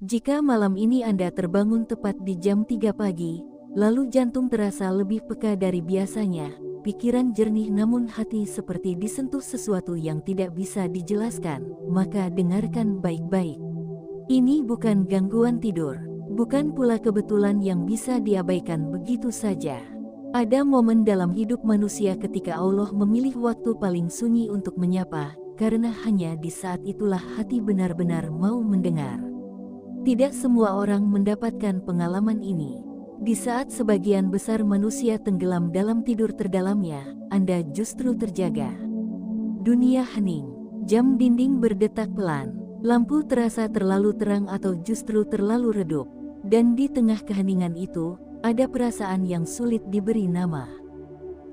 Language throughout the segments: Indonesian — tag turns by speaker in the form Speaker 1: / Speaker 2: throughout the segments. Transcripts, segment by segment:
Speaker 1: Jika malam ini Anda terbangun tepat di jam 3 pagi, lalu jantung terasa lebih peka dari biasanya, pikiran jernih namun hati seperti disentuh sesuatu yang tidak bisa dijelaskan, maka dengarkan baik-baik. Ini bukan gangguan tidur, bukan pula kebetulan yang bisa diabaikan begitu saja. Ada momen dalam hidup manusia ketika Allah memilih waktu paling sunyi untuk menyapa, karena hanya di saat itulah hati benar-benar mau mendengar. Tidak semua orang mendapatkan pengalaman ini. Di saat sebagian besar manusia tenggelam dalam tidur terdalamnya, Anda justru terjaga. Dunia hening, jam dinding berdetak pelan, lampu terasa terlalu terang atau justru terlalu redup, dan di tengah keheningan itu, ada perasaan yang sulit diberi nama.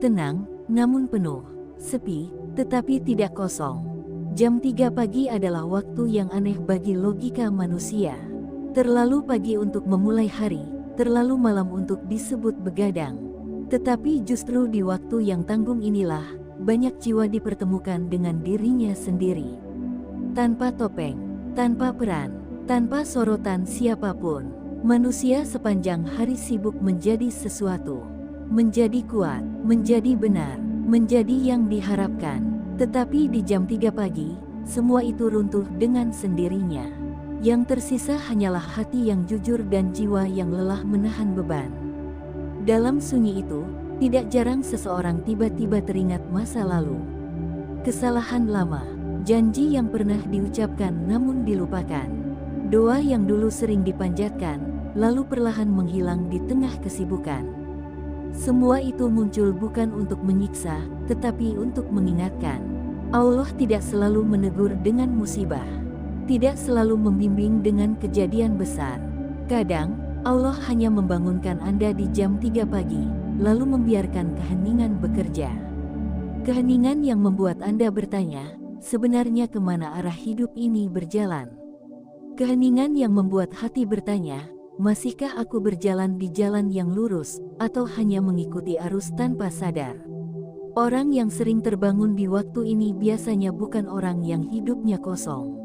Speaker 1: Tenang, namun penuh, sepi, tetapi tidak kosong. Jam 3 pagi adalah waktu yang aneh bagi logika manusia. Terlalu pagi untuk memulai hari, terlalu malam untuk disebut begadang. Tetapi justru di waktu yang tanggung inilah, banyak jiwa dipertemukan dengan dirinya sendiri. Tanpa topeng, tanpa peran, tanpa sorotan siapapun, manusia sepanjang hari sibuk menjadi sesuatu. Menjadi kuat, menjadi benar, menjadi yang diharapkan. Tetapi di jam 3 pagi, semua itu runtuh dengan sendirinya. Yang tersisa hanyalah hati yang jujur dan jiwa yang lelah menahan beban. Dalam sunyi itu, tidak jarang seseorang tiba-tiba teringat masa lalu. Kesalahan lama, janji yang pernah diucapkan namun dilupakan. Doa yang dulu sering dipanjatkan, lalu perlahan menghilang di tengah kesibukan. Semua itu muncul bukan untuk menyiksa, tetapi untuk mengingatkan. Allah tidak selalu menegur dengan musibah. Tidak selalu membimbing dengan kejadian besar. Kadang, Allah hanya membangunkan Anda di jam 3 pagi, lalu membiarkan keheningan bekerja. Keheningan yang membuat Anda bertanya, sebenarnya kemana arah hidup ini berjalan? Keheningan yang membuat hati bertanya, masihkah aku berjalan di jalan yang lurus, atau hanya mengikuti arus tanpa sadar? Orang yang sering terbangun di waktu ini biasanya bukan orang yang hidupnya kosong.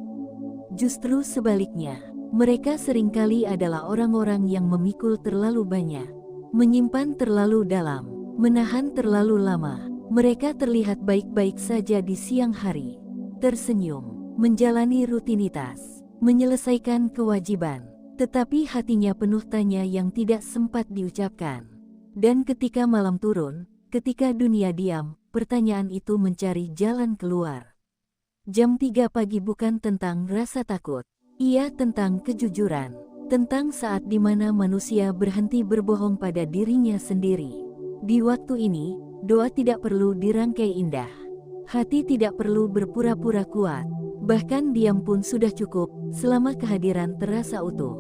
Speaker 1: Justru sebaliknya, mereka seringkali adalah orang-orang yang memikul terlalu banyak, menyimpan terlalu dalam, menahan terlalu lama. Mereka terlihat baik-baik saja di siang hari, tersenyum, menjalani rutinitas, menyelesaikan kewajiban, tetapi hatinya penuh tanya yang tidak sempat diucapkan. Dan ketika malam turun, ketika dunia diam, pertanyaan itu mencari jalan keluar. Jam 3 pagi bukan tentang rasa takut, ia tentang kejujuran, tentang saat di mana manusia berhenti berbohong pada dirinya sendiri. Di waktu ini, doa tidak perlu dirangkai indah, hati tidak perlu berpura-pura kuat, bahkan diam pun sudah cukup, selama kehadiran terasa utuh.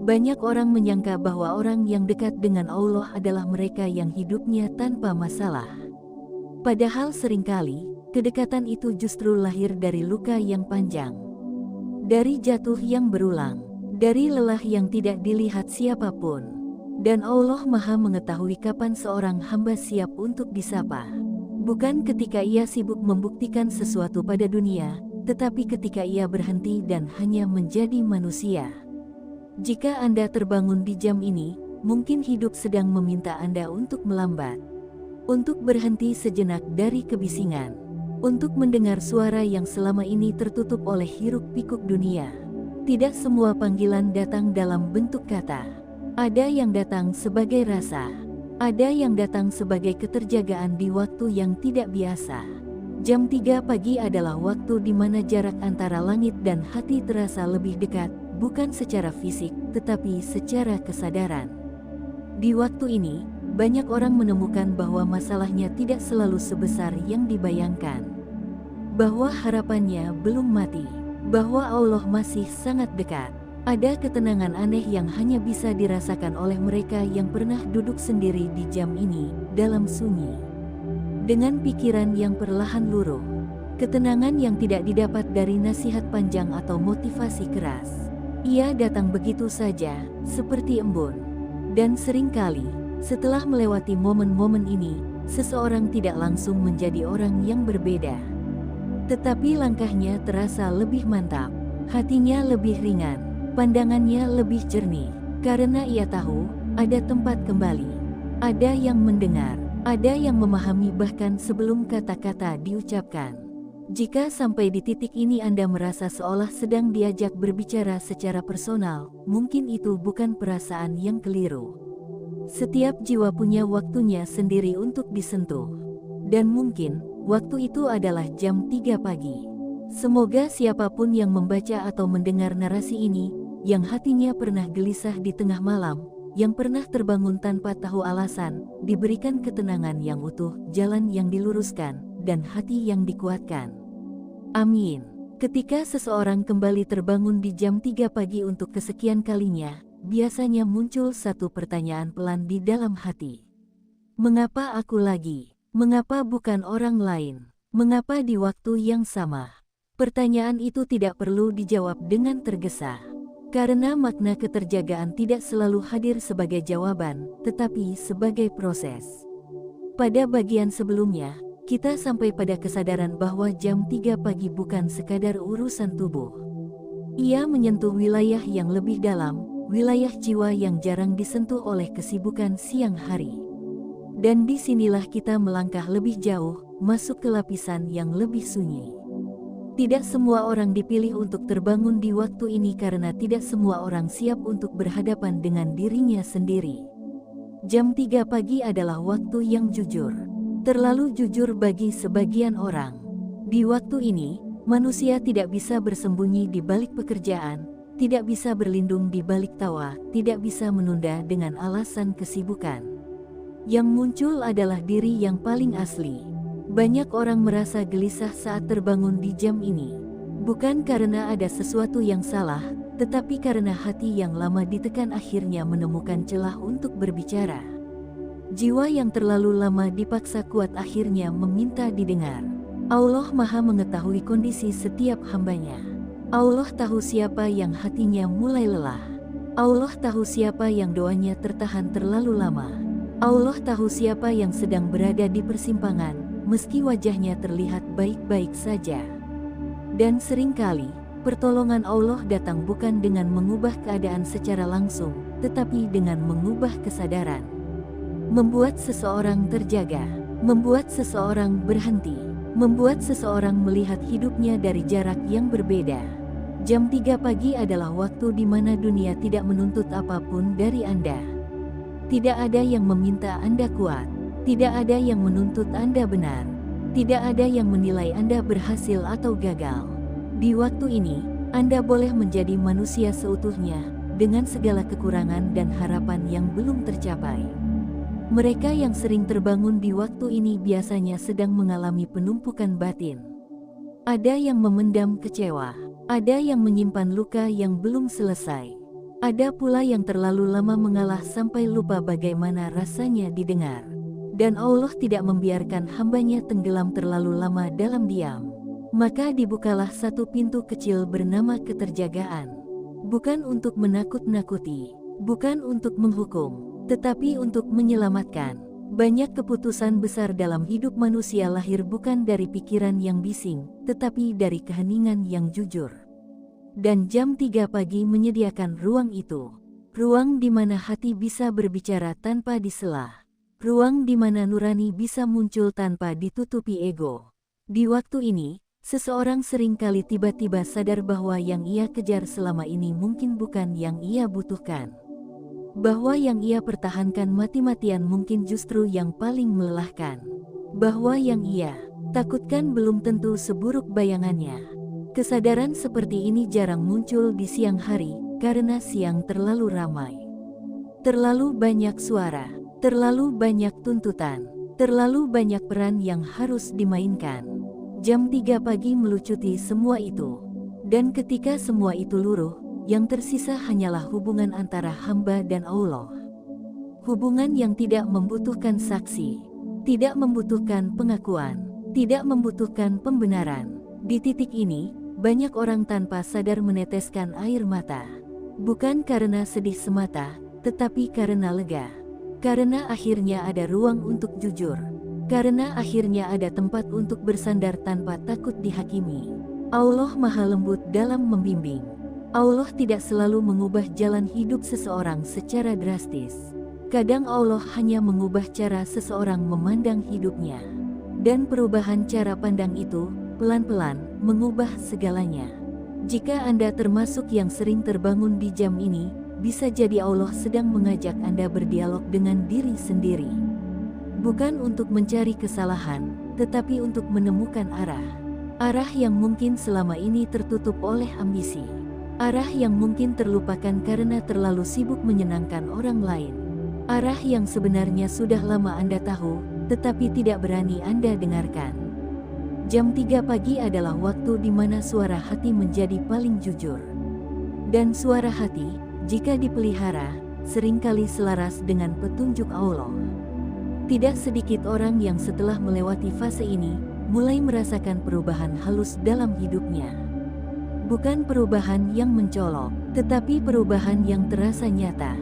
Speaker 1: Banyak orang menyangka bahwa orang yang dekat dengan Allah adalah mereka yang hidupnya tanpa masalah. Padahal seringkali, kedekatan itu justru lahir dari luka yang panjang, dari jatuh yang berulang, dari lelah yang tidak dilihat siapapun. Dan Allah Maha mengetahui kapan seorang hamba siap untuk disapa. Bukan ketika ia sibuk membuktikan sesuatu pada dunia, tetapi ketika ia berhenti dan hanya menjadi manusia. Jika Anda terbangun di jam ini, mungkin hidup sedang meminta Anda untuk melambat, untuk berhenti sejenak dari kebisingan, untuk mendengar suara yang selama ini tertutup oleh hiruk-pikuk dunia. Tidak semua panggilan datang dalam bentuk kata. Ada yang datang sebagai rasa. Ada yang datang sebagai keterjagaan di waktu yang tidak biasa. Jam 3 pagi adalah waktu di mana jarak antara langit dan hati terasa lebih dekat, bukan secara fisik, tetapi secara kesadaran. Di waktu ini, banyak orang menemukan bahwa masalahnya tidak selalu sebesar yang dibayangkan. Bahwa harapannya belum mati. Bahwa Allah masih sangat dekat. Ada ketenangan aneh yang hanya bisa dirasakan oleh mereka yang pernah duduk sendiri di jam ini, dalam sunyi. Dengan pikiran yang perlahan luruh. Ketenangan yang tidak didapat dari nasihat panjang atau motivasi keras. Ia datang begitu saja, seperti embun. Dan seringkali, setelah melewati momen-momen ini, seseorang tidak langsung menjadi orang yang berbeda. Tetapi langkahnya terasa lebih mantap, hatinya lebih ringan, Pandangannya lebih jernih, karena ia tahu ada tempat kembali. Ada yang mendengar, ada yang memahami bahkan sebelum kata-kata diucapkan. Jika sampai di titik ini Anda merasa seolah sedang diajak berbicara secara personal, mungkin itu bukan perasaan yang keliru. Setiap jiwa punya waktunya sendiri untuk disentuh. Dan mungkin, waktu itu adalah jam 3 pagi. Semoga siapapun yang membaca atau mendengar narasi ini, yang hatinya pernah gelisah di tengah malam, yang pernah terbangun tanpa tahu alasan, diberikan ketenangan yang utuh, jalan yang diluruskan, dan hati yang dikuatkan. Amin. Ketika seseorang kembali terbangun di jam 3 pagi untuk kesekian kalinya, biasanya muncul satu pertanyaan pelan di dalam hati. Mengapa aku lagi? Mengapa bukan orang lain? Mengapa di waktu yang sama? Pertanyaan itu tidak perlu dijawab dengan tergesa. Karena makna keterjagaan tidak selalu hadir sebagai jawaban, tetapi sebagai proses. Pada bagian sebelumnya, kita sampai pada kesadaran bahwa jam 3 pagi bukan sekadar urusan tubuh. Ia menyentuh wilayah yang lebih dalam, wilayah jiwa yang jarang disentuh oleh kesibukan siang hari. Dan disinilah kita melangkah lebih jauh, masuk ke lapisan yang lebih sunyi. Tidak semua orang dipilih untuk terbangun di waktu ini karena tidak semua orang siap untuk berhadapan dengan dirinya sendiri. Jam 3 pagi adalah waktu yang jujur. Terlalu jujur bagi sebagian orang. Di waktu ini, manusia tidak bisa bersembunyi di balik pekerjaan, tidak bisa berlindung di balik tawa, tidak bisa menunda dengan alasan kesibukan. Yang muncul adalah diri yang paling asli. Banyak orang merasa gelisah saat terbangun di jam ini. Bukan karena ada sesuatu yang salah, tetapi karena hati yang lama ditekan akhirnya menemukan celah untuk berbicara. Jiwa yang terlalu lama dipaksa kuat akhirnya meminta didengar. Allah Maha mengetahui kondisi setiap hambanya. Allah tahu siapa yang hatinya mulai lelah. Allah tahu siapa yang doanya tertahan terlalu lama. Allah tahu siapa yang sedang berada di persimpangan, meski wajahnya terlihat baik-baik saja. Dan seringkali, pertolongan Allah datang bukan dengan mengubah keadaan secara langsung, tetapi dengan mengubah kesadaran. Membuat seseorang terjaga, membuat seseorang berhenti, membuat seseorang melihat hidupnya dari jarak yang berbeda. Jam 3 pagi adalah waktu di mana dunia tidak menuntut apapun dari Anda. Tidak ada yang meminta Anda kuat, tidak ada yang menuntut Anda benar, tidak ada yang menilai Anda berhasil atau gagal. Di waktu ini, Anda boleh menjadi manusia seutuhnya, dengan segala kekurangan dan harapan yang belum tercapai. Mereka yang sering terbangun di waktu ini biasanya sedang mengalami penumpukan batin. Ada yang memendam kecewa, ada yang menyimpan luka yang belum selesai. Ada pula yang terlalu lama mengalah sampai lupa bagaimana rasanya didengar. Dan Allah tidak membiarkan hambanya tenggelam terlalu lama dalam diam. Maka dibukalah satu pintu kecil bernama keterjagaan. Bukan untuk menakut-nakuti, bukan untuk menghukum, tetapi untuk menyelamatkan. Banyak keputusan besar dalam hidup manusia lahir bukan dari pikiran yang bising, tetapi dari keheningan yang jujur. Dan jam 3 pagi menyediakan ruang itu. Ruang di mana hati bisa berbicara tanpa disela. Ruang di mana nurani bisa muncul tanpa ditutupi ego. Di waktu ini, seseorang seringkali tiba-tiba sadar bahwa yang ia kejar selama ini mungkin bukan yang ia butuhkan. Bahwa yang ia pertahankan mati-matian mungkin justru yang paling melelahkan. Bahwa yang ia takutkan belum tentu seburuk bayangannya. Kesadaran seperti ini jarang muncul di siang hari, karena siang terlalu ramai. Terlalu banyak suara, terlalu banyak tuntutan, terlalu banyak peran yang harus dimainkan. Jam 3 pagi melucuti semua itu. Dan ketika semua itu luruh, yang tersisa hanyalah hubungan antara hamba dan Allah. Hubungan yang tidak membutuhkan saksi, tidak membutuhkan pengakuan, tidak membutuhkan pembenaran. Di titik ini, banyak orang tanpa sadar meneteskan air mata. Bukan karena sedih semata, tetapi karena lega. Karena akhirnya ada ruang untuk jujur. Karena akhirnya ada tempat untuk bersandar tanpa takut dihakimi. Allah Maha lembut dalam membimbing. Allah tidak selalu mengubah jalan hidup seseorang secara drastis. Kadang Allah hanya mengubah cara seseorang memandang hidupnya. Dan perubahan cara pandang itu, pelan-pelan, mengubah segalanya. Jika Anda termasuk yang sering terbangun di jam ini, bisa jadi Allah sedang mengajak Anda berdialog dengan diri sendiri. Bukan untuk mencari kesalahan, tetapi untuk menemukan arah. Arah yang mungkin selama ini tertutup oleh ambisi. Arah yang mungkin terlupakan karena terlalu sibuk menyenangkan orang lain. Arah yang sebenarnya sudah lama Anda tahu, tetapi tidak berani Anda dengarkan. Jam 3 pagi adalah waktu di mana suara hati menjadi paling jujur. Dan suara hati, jika dipelihara, seringkali selaras dengan petunjuk Allah. Tidak sedikit orang yang setelah melewati fase ini, mulai merasakan perubahan halus dalam hidupnya. Bukan perubahan yang mencolok, tetapi perubahan yang terasa nyata.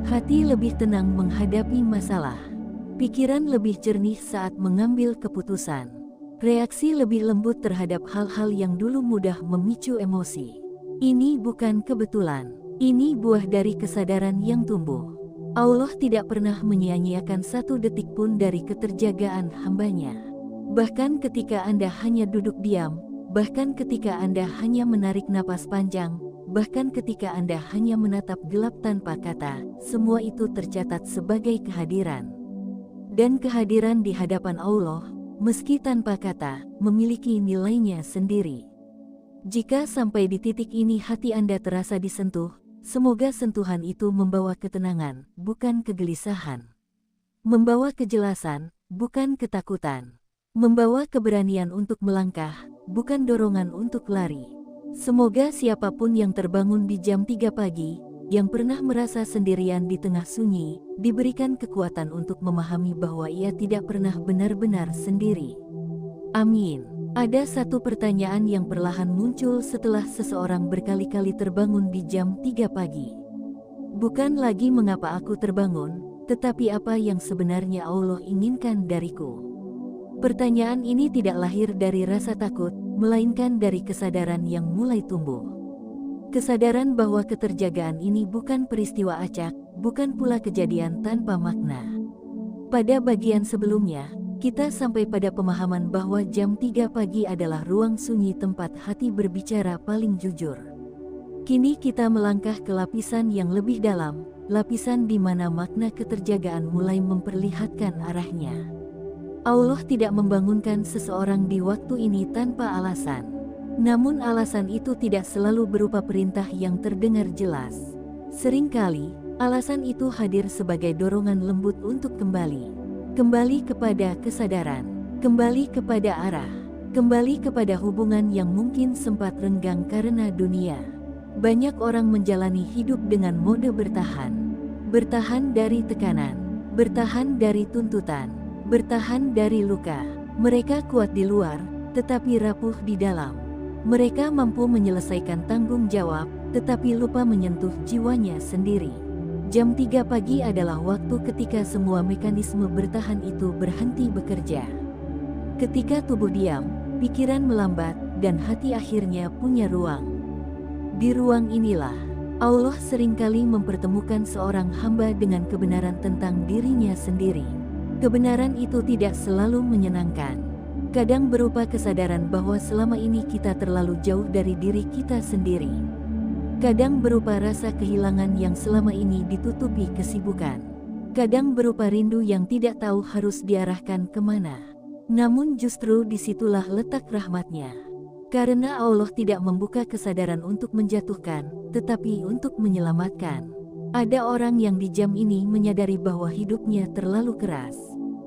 Speaker 1: Hati lebih tenang menghadapi masalah. Pikiran lebih jernih saat mengambil keputusan. Reaksi lebih lembut terhadap hal-hal yang dulu mudah memicu emosi. Ini bukan kebetulan. Ini buah dari kesadaran yang tumbuh. Allah tidak pernah menyia-nyiakan satu detik pun dari keterjagaan hamba-Nya. Bahkan ketika Anda hanya duduk diam, bahkan ketika Anda hanya menarik napas panjang, bahkan ketika Anda hanya menatap gelap tanpa kata, semua itu tercatat sebagai kehadiran. Dan kehadiran di hadapan Allah, meski tanpa kata, memiliki nilainya sendiri. Jika sampai di titik ini hati Anda terasa disentuh, semoga sentuhan itu membawa ketenangan, bukan kegelisahan. Membawa kejelasan, bukan ketakutan. Membawa keberanian untuk melangkah, bukan dorongan untuk lari. Semoga siapapun yang terbangun di jam 3 pagi, yang pernah merasa sendirian di tengah sunyi, diberikan kekuatan untuk memahami bahwa ia tidak pernah benar-benar sendiri. Amin. Ada satu pertanyaan yang perlahan muncul setelah seseorang berkali-kali terbangun di jam 3 pagi. Bukan lagi mengapa aku terbangun, tetapi apa yang sebenarnya Allah inginkan dariku. Pertanyaan ini tidak lahir dari rasa takut, melainkan dari kesadaran yang mulai tumbuh. Kesadaran bahwa keterjagaan ini bukan peristiwa acak, bukan pula kejadian tanpa makna. Pada bagian sebelumnya, kita sampai pada pemahaman bahwa jam 3 pagi adalah ruang sunyi tempat hati berbicara paling jujur. Kini kita melangkah ke lapisan yang lebih dalam, lapisan di mana makna keterjagaan mulai memperlihatkan arahnya. Allah tidak membangunkan seseorang di waktu ini tanpa alasan. Namun alasan itu tidak selalu berupa perintah yang terdengar jelas. Seringkali, alasan itu hadir sebagai dorongan lembut untuk kembali. Kembali kepada kesadaran, kembali kepada arah, kembali kepada hubungan yang mungkin sempat renggang karena dunia. Banyak orang menjalani hidup dengan mode bertahan. Bertahan dari tekanan, bertahan dari tuntutan, bertahan dari luka. Mereka kuat di luar, tetapi rapuh di dalam. Mereka mampu menyelesaikan tanggung jawab, tetapi lupa menyentuh jiwanya sendiri. Jam 3 pagi adalah waktu ketika semua mekanisme bertahan itu berhenti bekerja. Ketika tubuh diam, pikiran melambat, dan hati akhirnya punya ruang. Di ruang inilah, Allah seringkali mempertemukan seorang hamba dengan kebenaran tentang dirinya sendiri. Kebenaran itu tidak selalu menyenangkan. Kadang berupa kesadaran bahwa selama ini kita terlalu jauh dari diri kita sendiri. Kadang berupa rasa kehilangan yang selama ini ditutupi kesibukan. Kadang berupa rindu yang tidak tahu harus diarahkan kemana. Namun justru disitulah letak rahmatnya. Karena Allah tidak membuka kesadaran untuk menjatuhkan, tetapi untuk menyelamatkan. Ada orang yang di jam ini menyadari bahwa hidupnya terlalu keras,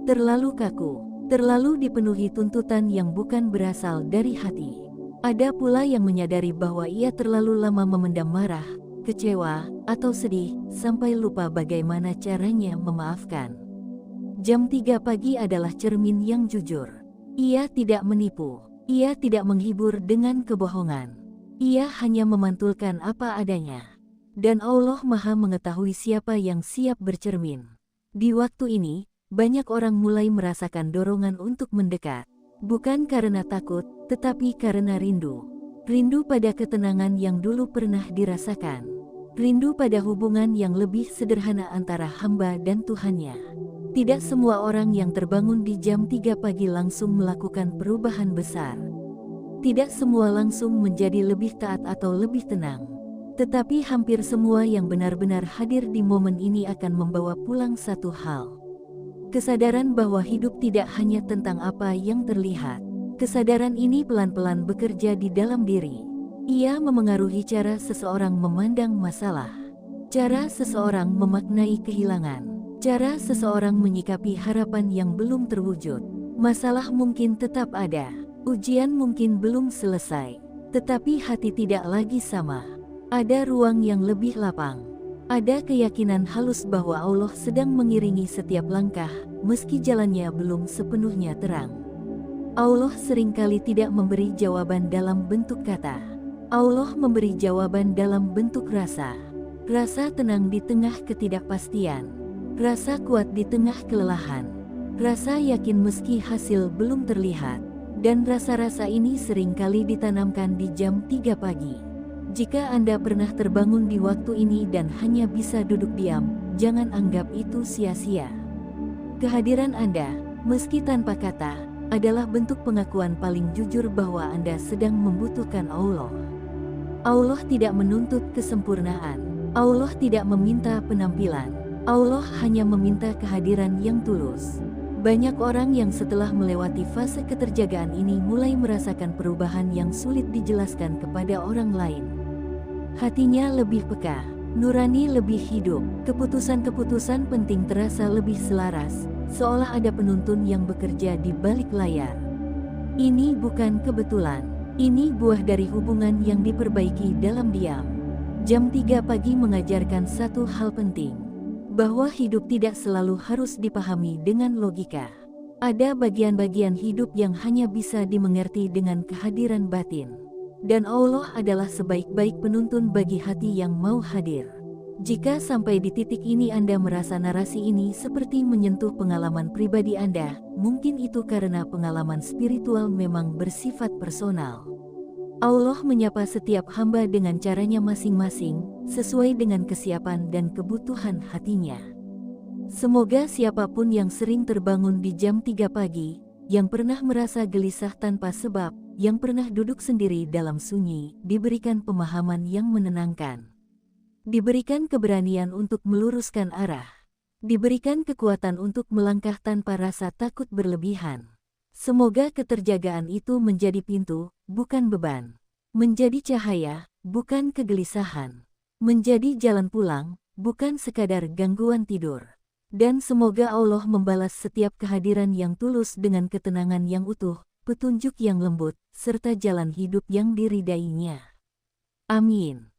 Speaker 1: terlalu kaku, terlalu dipenuhi tuntutan yang bukan berasal dari hati. Ada pula yang menyadari bahwa ia terlalu lama memendam marah, kecewa, atau sedih, sampai lupa bagaimana caranya memaafkan. Jam 3 pagi adalah cermin yang jujur. Ia tidak menipu, ia tidak menghibur dengan kebohongan. Ia hanya memantulkan apa adanya. Dan Allah Maha mengetahui siapa yang siap bercermin. Di waktu ini, banyak orang mulai merasakan dorongan untuk mendekat. Bukan karena takut, tetapi karena rindu. rindu pada ketenangan yang dulu pernah dirasakan, rindu pada hubungan yang lebih sederhana antara hamba dan Tuhannya. Tidak semua orang yang terbangun di jam 3 pagi langsung melakukan perubahan besar. Tidak semua langsung menjadi lebih taat atau lebih tenang. Tetapi hampir semua yang benar-benar hadir di momen ini akan membawa pulang satu hal. Kesadaran bahwa hidup tidak hanya tentang apa yang terlihat. Kesadaran ini pelan-pelan bekerja di dalam diri. Ia memengaruhi cara seseorang memandang masalah, cara seseorang memaknai kehilangan, cara seseorang menyikapi harapan yang belum terwujud. Masalah mungkin tetap ada, ujian mungkin belum selesai, tetapi hati tidak lagi sama. Ada ruang yang lebih lapang. Ada keyakinan halus bahwa Allah sedang mengiringi setiap langkah, meski jalannya belum sepenuhnya terang. Allah seringkali tidak memberi jawaban dalam bentuk kata. Allah memberi jawaban dalam bentuk rasa. Rasa tenang di tengah ketidakpastian. Rasa kuat di tengah kelelahan. Rasa yakin meski hasil belum terlihat. Dan rasa-rasa ini seringkali ditanamkan di jam 3 pagi. Jika Anda pernah terbangun di waktu ini dan hanya bisa duduk diam, jangan anggap itu sia-sia. Kehadiran Anda, meski tanpa kata, adalah bentuk pengakuan paling jujur bahwa Anda sedang membutuhkan Allah. Allah tidak menuntut kesempurnaan. Allah tidak meminta penampilan. Allah hanya meminta kehadiran yang tulus. Banyak orang yang setelah melewati fase keterjagaan ini mulai merasakan perubahan yang sulit dijelaskan kepada orang lain. Hatinya lebih peka, nurani lebih hidup, keputusan-keputusan penting terasa lebih selaras, seolah ada penuntun yang bekerja di balik layar. Ini bukan kebetulan, ini buah dari hubungan yang diperbaiki dalam diam. Jam 3 pagi mengajarkan satu hal penting, bahwa hidup tidak selalu harus dipahami dengan logika. Ada bagian-bagian hidup yang hanya bisa dimengerti dengan kehadiran batin. Dan Allah adalah sebaik-baik penuntun bagi hati yang mau hadir. Jika sampai di titik ini Anda merasa narasi ini seperti menyentuh pengalaman pribadi Anda, mungkin itu karena pengalaman spiritual memang bersifat personal. Allah menyapa setiap hamba dengan caranya masing-masing, sesuai dengan kesiapan dan kebutuhan hatinya. Semoga siapapun yang sering terbangun di jam 3 pagi, yang pernah merasa gelisah tanpa sebab, yang pernah duduk sendiri dalam sunyi, diberikan pemahaman yang menenangkan. Diberikan keberanian untuk meluruskan arah. Diberikan kekuatan untuk melangkah tanpa rasa takut berlebihan. Semoga keterjagaan itu menjadi pintu, bukan beban. Menjadi cahaya, bukan kegelisahan. Menjadi jalan pulang, bukan sekadar gangguan tidur. Dan semoga Allah membalas setiap kehadiran yang tulus dengan ketenangan yang utuh, petunjuk yang lembut, serta jalan hidup yang diridainya. Amin.